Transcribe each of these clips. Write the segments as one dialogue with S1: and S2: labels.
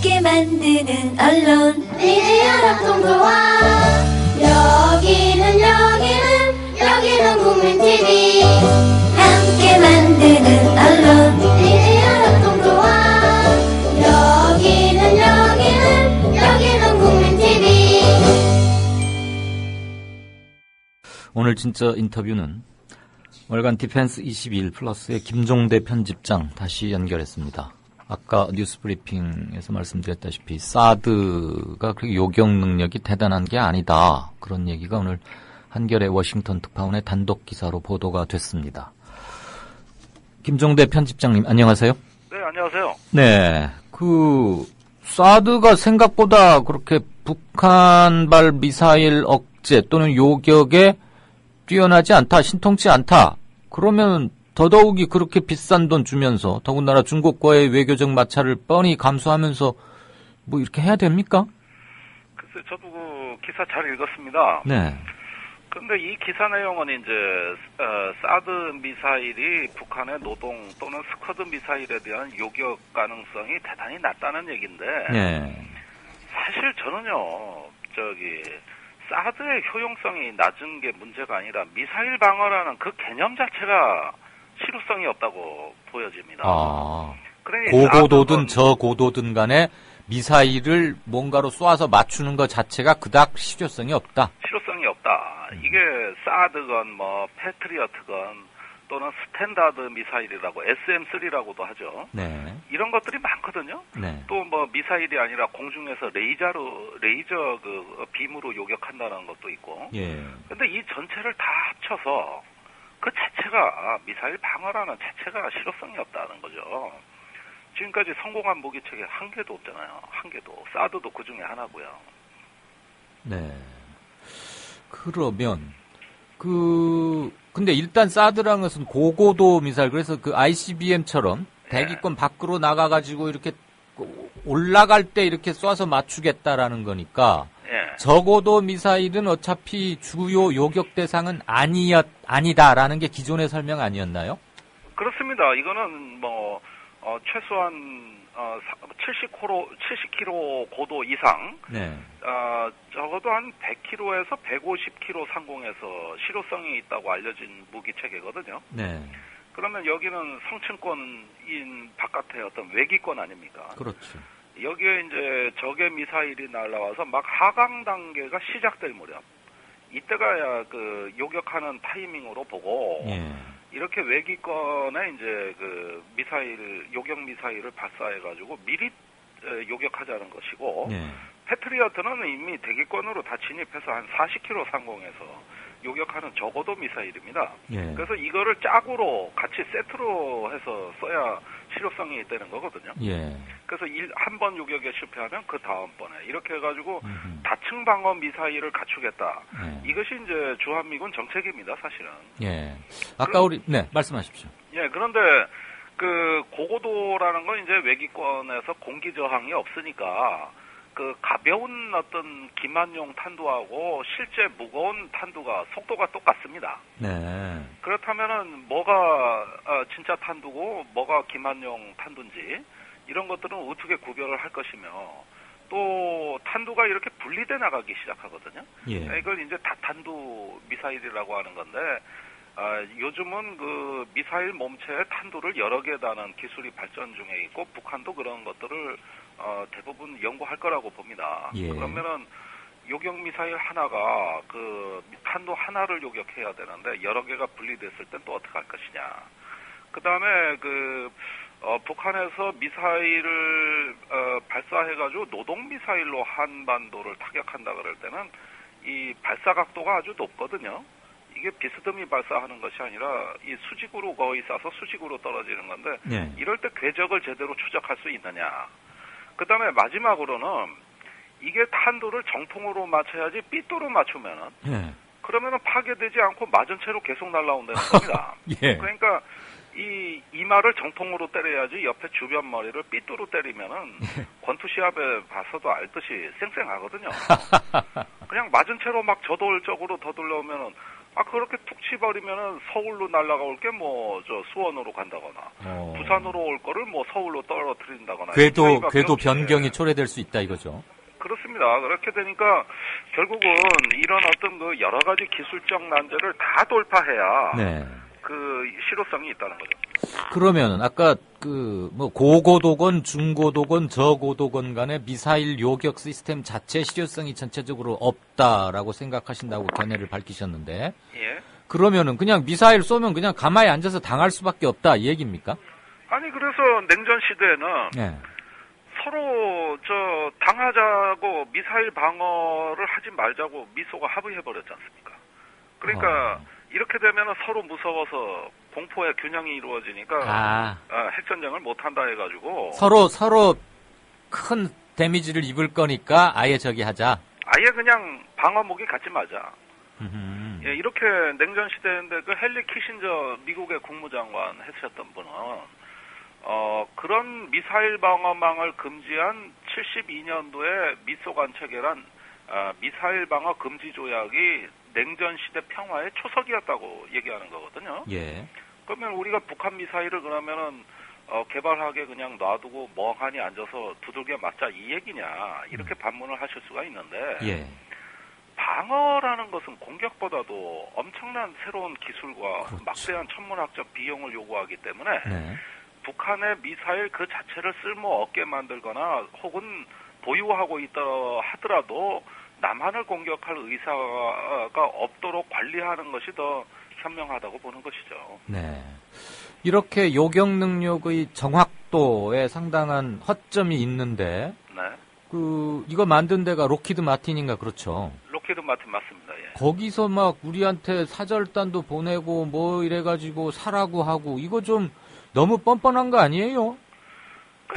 S1: 함께 만드는 언론
S2: 미디어 협동조합 여기는 국민TV
S1: 함께 만드는 언론
S2: 미디어 협동조합 여기는 국민TV.
S3: 오늘 진짜 인터뷰는 월간 디펜스 22일 플러스의 김종대 편집장 다시 연결했습니다. 아까 뉴스 브리핑에서 말씀드렸다시피 사드가 그렇게 요격 능력이 대단한 게 아니다. 그런 얘기가 오늘 한겨레 워싱턴 특파원의 단독 기사로 보도가 됐습니다. 김종대 편집장님 안녕하세요.
S4: 네, 안녕하세요.
S3: 네, 사드가 생각보다 그렇게 북한발 미사일 억제 또는 요격에 뛰어나지 않다, 신통치 않다. 그러면 더더욱이 그렇게 비싼 돈 주면서 더군다나 중국과의 외교적 마찰을 뻔히 감수하면서 뭐 이렇게 해야 됩니까?
S4: 글쎄, 저도 그 기사 잘 읽었습니다.
S3: 네.
S4: 그런데 이 기사 내용은 이제 사드 미사일이 북한의 노동 또는 스쿼드 미사일에 대한 요격 가능성이 대단히 낮다는 얘기인데
S3: 네.
S4: 사실 저는요, 사드의 효용성이 낮은 게 문제가 아니라 미사일 방어라는 그 개념 자체가 실효성이 없다고 보여집니다. 그러니까
S3: 고고도든 저고도든 간에 미사일을 뭔가로 쏘아서 맞추는 것 자체가 그닥 실효성이 없다.
S4: 실효성이 없다. 이게 사드건 패트리어트건 또는 스탠다드 미사일이라고 SM3라고도 하죠.
S3: 네.
S4: 이런 것들이 많거든요.
S3: 네.
S4: 또 미사일이 아니라 공중에서 레이저 빔으로 요격한다는 것도 있고.
S3: 예.
S4: 근데 이 전체를 다 합쳐서 그 자체가 미사일 방어라는 자체가 실효성이 없다는 거죠. 지금까지 성공한 무기체계 한 개도 없잖아요. 한 개도. 사드도 그 중에 하나고요.
S3: 네. 그러면 근데 일단 사드라는 것은 고고도 미사일, 그래서 ICBM처럼 대기권 밖으로 나가가지고 이렇게 올라갈 때 이렇게 쏴서 맞추겠다라는 거니까.
S4: 예.
S3: 저고도 미사일은 어차피 주요 요격 대상은 아니다라는 게 기존의 설명 아니었나요?
S4: 그렇습니다. 이거는 최소한 70km 고도 이상,
S3: 네.
S4: 적어도 한 100km에서 150km 상공에서 실효성이 있다고 알려진 무기 체계거든요.
S3: 네.
S4: 그러면 여기는 성층권인 바깥의 어떤 외기권 아닙니까?
S3: 그렇죠.
S4: 여기에 이제 적의 미사일이 날라와서 막 하강 단계가 시작될 무렵, 이때가 요격하는 타이밍으로 보고.
S3: 예.
S4: 이렇게 외기권에 이제 요격 미사일을 발사해가지고 미리 요격하자는 것이고,
S3: 예.
S4: 패트리어트는 이미 대기권으로 다 진입해서 한 40km 상공에서 요격하는 저고도 미사일입니다.
S3: 예.
S4: 그래서 이거를 짝으로 같이 세트로 해서 써야 실효성이 있다는 거거든요.
S3: 예.
S4: 그래서 한 번 요격에 실패하면 그 다음번에 이렇게 해가지고 다층 방어 미사일을 갖추겠다.
S3: 예.
S4: 이것이 이제 주한미군 정책입니다, 사실은.
S3: 예. 아까 네, 말씀하십시오.
S4: 예, 그런데 고고도라는 건 이제 외기권에서 공기 저항이 없으니까 가벼운 어떤 기만용 탄두하고 실제 무거운 탄두가 속도가 똑같습니다.
S3: 네.
S4: 그렇다면은 뭐가 진짜 탄두고 뭐가 기만용 탄두인지 이런 것들은 어떻게 구별을 할 것이며, 또 탄두가 이렇게 분리돼 나가기 시작하거든요.
S3: 예.
S4: 이걸 이제 다탄두 미사일이라고 하는 건데, 요즘은 미사일 몸체에 탄두를 여러 개 다는 기술이 발전 중에 있고, 북한도 그런 것들을 대부분 연구할 거라고 봅니다.
S3: 예.
S4: 그러면은 요격 미사일 하나가 탄두 하나를 요격해야 되는데 여러 개가 분리됐을 땐 또 어떻게 할 것이냐. 그다음에 북한에서 미사일을 발사해가지고 노동 미사일로 한반도를 타격한다 그럴 때는 이 발사 각도가 아주 높거든요. 이게 비스듬히 발사하는 것이 아니라 이 수직으로 거의 쏴서 수직으로 떨어지는 건데,
S3: 네.
S4: 이럴 때 궤적을 제대로 추적할 수 있느냐. 그 다음에 마지막으로는 이게 탄두를 정통으로 맞춰야지 삐뚤로 맞추면은,
S3: 예.
S4: 그러면은 파괴되지 않고 맞은 채로 계속 날아온다는 겁니다.
S3: 예.
S4: 그러니까 이 이마를 정통으로 때려야지 옆에 주변 머리를 삐뚤로 때리면은 권투 시합에 봐서도 알듯이 쌩쌩하거든요. 그냥 맞은 채로 막 저돌적으로 더 돌려오면은 그렇게 툭 치버리면은 서울로 날아올 게 뭐, 수원으로 간다거나, 부산으로 올 거를 뭐 서울로 떨어뜨린다거나.
S3: 궤도 변경이 초래될 수 있다 이거죠.
S4: 그렇습니다. 그렇게 되니까 결국은 이런 어떤 그 여러 가지 기술적 난제를 다 돌파해야
S3: 네.
S4: 그 실효성이 있다는 거죠.
S3: 그러면 아까 고고도건, 중고도건, 저고도건 간의 미사일 요격 시스템 자체 실효성이 전체적으로 없다라고 생각하신다고 견해를 밝히셨는데,
S4: 예.
S3: 그러면은 그냥 미사일 쏘면 그냥 가만히 앉아서 당할 수밖에 없다 이 얘기입니까?
S4: 아니 그래서 냉전 시대에는
S3: 네.
S4: 서로 당하자고 미사일 방어를 하지 말자고 미소가 합의해버렸지 않습니까? 그러니까 이렇게 되면 서로 무서워서 공포의 균형이 이루어지니까 핵전쟁을 못한다 해가지고
S3: 서로 큰 데미지를 입을 거니까 아예 저기 하자.
S4: 아예 그냥 방어무기 갖지 마자. 예, 이렇게 냉전 시대인데 그 헨리 키신저 미국의 국무장관 했었던 분은 그런 미사일 방어망을 금지한 72년도에 미소간 체결한 미사일 방어 금지 조약이 냉전 시대 평화의 초석이었다고 얘기하는 거거든요.
S3: 예.
S4: 그러면 우리가 북한 미사일을 그러면은 개발하게 그냥 놔두고 멍하니 앉아서 두들겨 맞자 이 얘기냐 이렇게 반문을 하실 수가 있는데
S3: 예.
S4: 방어라는 것은 공격보다도 엄청난 새로운 기술과
S3: 그렇죠.
S4: 막대한 천문학적 비용을 요구하기 때문에
S3: 네.
S4: 북한의 미사일 그 자체를 쓸모 없게 만들거나 혹은 보유하고 있다 하더라도 남한을 공격할 의사가 없도록 관리하는 것이 더 현명하다고 보는 것이죠.
S3: 네. 이렇게 요격 능력의 정확도에 상당한 허점이 있는데,
S4: 네.
S3: 이거 만든 데가 록히드 마틴인가 그렇죠?
S4: 록히드 마틴 맞습니다. 예.
S3: 거기서 막 우리한테 사절단도 보내고 뭐 이래가지고 사라고 하고 이거 좀 너무 뻔뻔한 거 아니에요?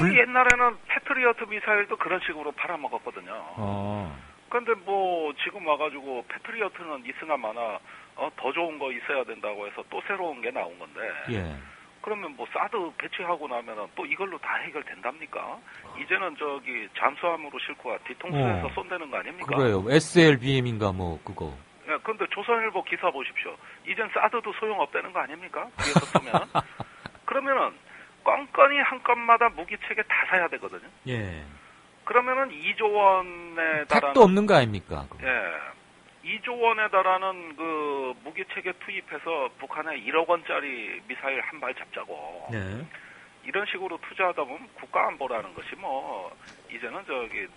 S4: 옛날에는 패트리어트 미사일도 그런 식으로 팔아먹었거든요. 그런데 뭐 지금 와가지고 패트리어트는 있으나 마나 더 좋은 거 있어야 된다고 해서 또 새로운 게 나온 건데
S3: 예.
S4: 그러면 뭐 사드 배치하고 나면은 또 이걸로 다 해결된답니까? 이제는 잠수함으로 싣고 뒤통수에서 쏜다는 거 아닙니까?
S3: 그래요. SLBM인가 뭐 그거.
S4: 예, 근데 조선일보 기사 보십시오. 이젠 사드도 소용없다는 거 아닙니까? 뒤에서 쏘면. 그러면은 껌껌이 한 건마다 무기 체계 다 사야 되거든요.
S3: 예.
S4: 그러면은 2조 원에 달하는
S3: 택도 없는 거 아닙니까?
S4: 예. 2조 원에 달하는 그 무기 체계 투입해서 북한에 1억 원짜리 미사일 한 발 잡자고.
S3: 네.
S4: 이런 식으로 투자하다 보면 국가 안보라는 것이 뭐 이제는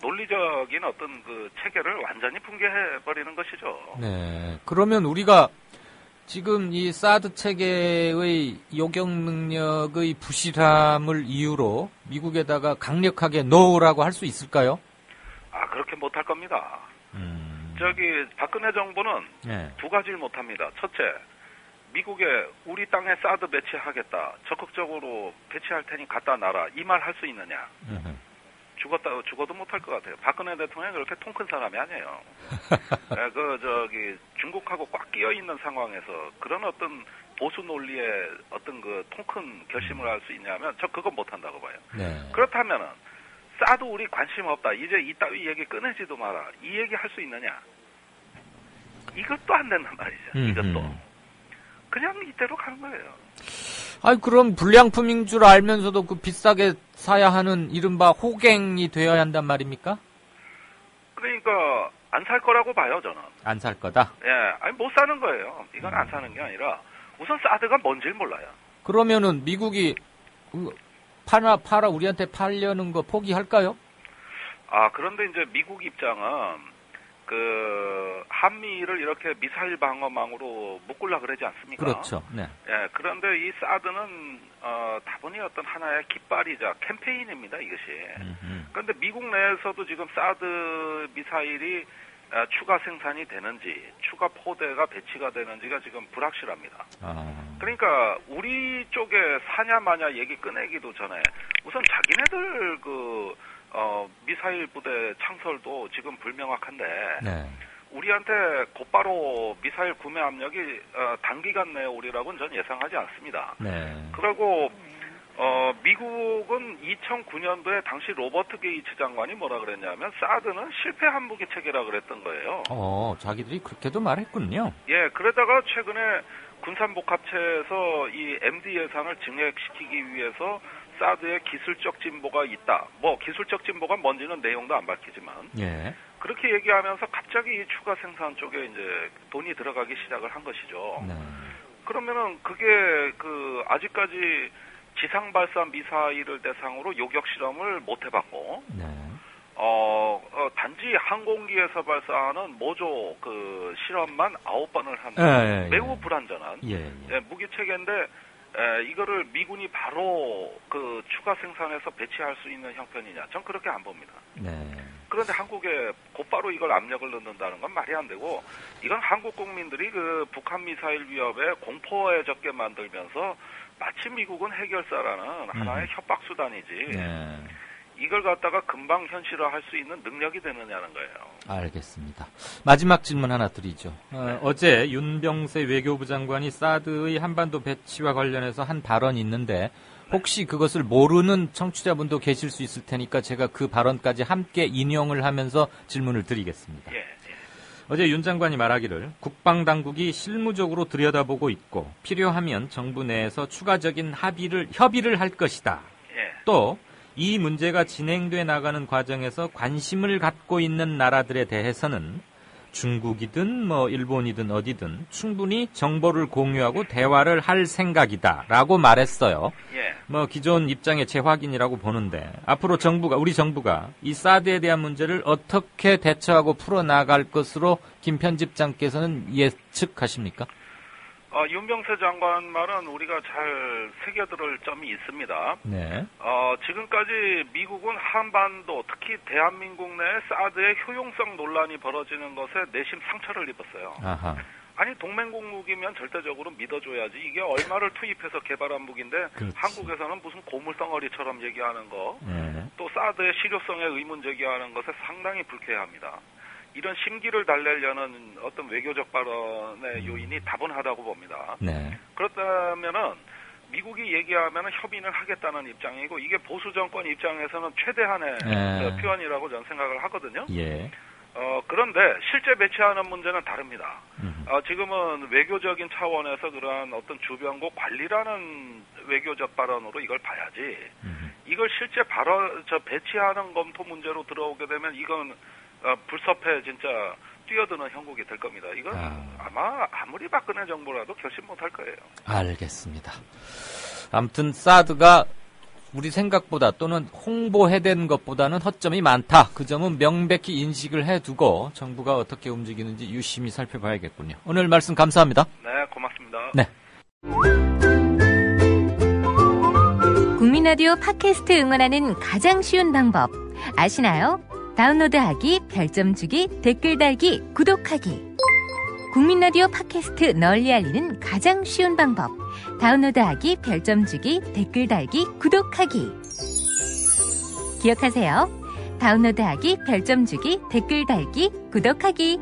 S4: 논리적인 어떤 그 체계를 완전히 붕괴해 버리는 것이죠.
S3: 네. 그러면 우리가 지금 이 사드 체계의 요격 능력의 부실함을 이유로 미국에다가 강력하게 노라고 할 수 있을까요?
S4: 그렇게 못할 겁니다. 박근혜 정부는
S3: 네.
S4: 두 가지를 못합니다. 첫째, 미국에 우리 땅에 사드 배치하겠다. 적극적으로 배치할 테니 갖다 놔라. 이 말 할 수 있느냐? 죽어도 못할 것 같아요. 박근혜 대통령이 그렇게 통 큰 사람이 아니에요. 중국하고 꽉 끼어 있는 상황에서 그런 어떤 보수 논리의 어떤 그 통 큰 결심을 할 수 있냐면 저 그건 못한다고 봐요.
S3: 네.
S4: 그렇다면은 사드 우리 관심 없다. 이제 이따위 얘기 꺼내지도 마라. 이 얘기 할 수 있느냐? 이것도 안 된단 말이죠. 이것도. 그냥 이대로 가는 거예요.
S3: 그럼 불량품인 줄 알면서도 그 비싸게 사야 하는 이른바 호갱이 되어야 한단 말입니까?
S4: 그러니까 안 살 거라고 봐요, 저는.
S3: 안 살 거다?
S4: 예, 못 사는 거예요. 이건 안 사는 게 아니라 우선 사드가 뭔지를 몰라요.
S3: 그러면은 미국이 팔아 우리한테 팔려는 거 포기할까요?
S4: 그런데 이제 미국 입장은 한미를 이렇게 미사일 방어망으로 묶으려 그러지 않습니까?
S3: 그렇죠. 네.
S4: 예, 그런데 이 사드는 다분히 어떤 하나의 깃발이자 캠페인입니다, 이것이. 그런데 미국 내에서도 지금 사드 미사일이 추가 생산이 되는지, 추가 포대가 배치가 되는지가 지금 불확실합니다. 그러니까 우리 쪽에 사냐 마냐 얘기 꺼내기도 전에 우선 자기네들 미사일 부대 창설도 지금 불명확한데
S3: 네.
S4: 우리한테 곧바로 미사일 구매 압력이 단기간 내에 오리라고는 전 예상하지 않습니다.
S3: 네.
S4: 그리고 미국은 2009년도에 당시 로버트 게이츠 장관이 뭐라 그랬냐면 사드는 실패 한무기 체계라 그랬던 거예요.
S3: 자기들이 그렇게도 말했군요.
S4: 예, 그러다가 최근에 군산복합체에서 이 MD 예산을 증액시키기 위해서 사드의 기술적 진보가 있다. 뭐 기술적 진보가 뭔지는 내용도 안 밝히지만
S3: 예.
S4: 그렇게 얘기하면서 갑자기 이 추가 생산 쪽에 이제 돈이 들어가기 시작을 한 것이죠.
S3: 네.
S4: 그러면은 그게 아직까지 지상 발사 미사일을 대상으로 요격 실험을 못 해봤고,
S3: 네.
S4: 단지 항공기에서 발사하는 모조 실험만 9번을 한 매우 불안전한 무기 체계인데 이거를 미군이 바로 추가 생산해서 배치할 수 있는 형편이냐? 전 그렇게 안 봅니다.
S3: 네.
S4: 그런데 한국에 곧바로 이걸 압력을 넣는다는 건 말이 안 되고, 이건 한국 국민들이 북한 미사일 위협에 공포에 적게 만들면서 마치 미국은 해결사라는 하나의 협박 수단이지.
S3: 네.
S4: 이걸 갖다가 금방 현실화할 수 있는 능력이 되느냐는 거예요.
S3: 알겠습니다. 마지막 질문 하나 드리죠. 어제 윤병세 외교부 장관이 사드의 한반도 배치와 관련해서 한 발언이 있는데 혹시 그것을 모르는 청취자분도 계실 수 있을 테니까 제가 그 발언까지 함께 인용을 하면서 질문을 드리겠습니다.
S4: 예.
S3: 어제 윤 장관이 말하기를 국방당국이 실무적으로 들여다보고 있고 필요하면 정부 내에서 추가적인 협의를 할 것이다.
S4: 예.
S3: 또 이 문제가 진행돼 나가는 과정에서 관심을 갖고 있는 나라들에 대해서는 중국이든 일본이든 어디든 충분히 정보를 공유하고 대화를 할 생각이다라고 말했어요.
S4: 예.
S3: 기존 입장의 재확인이라고 보는데 앞으로 우리 정부가 이 사드에 대한 문제를 어떻게 대처하고 풀어나갈 것으로 김 편집장께서는 예측하십니까?
S4: 윤병세 장관 말은 우리가 잘 새겨들을 점이 있습니다.
S3: 네.
S4: 지금까지 미국은 한반도, 특히 대한민국 내 사드의 효용성 논란이 벌어지는 것에 내심 상처를 입었어요.
S3: 아하.
S4: 아니 동맹국 무기면 절대적으로 믿어줘야지. 이게 얼마를 투입해서 개발한 무기인데
S3: 그렇지.
S4: 한국에서는 무슨 고물덩어리처럼 얘기하는 거,
S3: 네.
S4: 또 사드의 실효성에 의문 제기하는 것에 상당히 불쾌합니다. 이런 심기를 달래려는 어떤 외교적 발언의 요인이 다분하다고 봅니다.
S3: 네.
S4: 그렇다면은 미국이 얘기하면은 협의는 하겠다는 입장이고, 이게 보수 정권 입장에서는 최대한의 표현이라고 저는 생각을 하거든요.
S3: 예.
S4: 그런데 실제 배치하는 문제는 다릅니다. 지금은 외교적인 차원에서 그러한 어떤 주변국 관리라는 외교적 발언으로 이걸 봐야지. 이걸 실제 배치하는 검토 문제로 들어오게 되면 이건 불섭해 진짜 뛰어드는 형국이 될 겁니다. 이건 아마 아무리 박근혜 정부라도 결심 못할 거예요.
S3: 알겠습니다. 아무튼 사드가 우리 생각보다 또는 홍보해댄 것보다는 허점이 많다. 그 점은 명백히 인식을 해두고 정부가 어떻게 움직이는지 유심히 살펴봐야겠군요. 오늘 말씀 감사합니다.
S4: 네, 고맙습니다.
S3: 네.
S5: 국민라디오 팟캐스트 응원하는 가장 쉬운 방법 아시나요? 다운로드하기, 별점 주기, 댓글 달기, 구독하기. 국민라디오 팟캐스트 널리 알리는 가장 쉬운 방법. 다운로드하기, 별점 주기, 댓글 달기, 구독하기. 기억하세요. 다운로드하기, 별점 주기, 댓글 달기, 구독하기.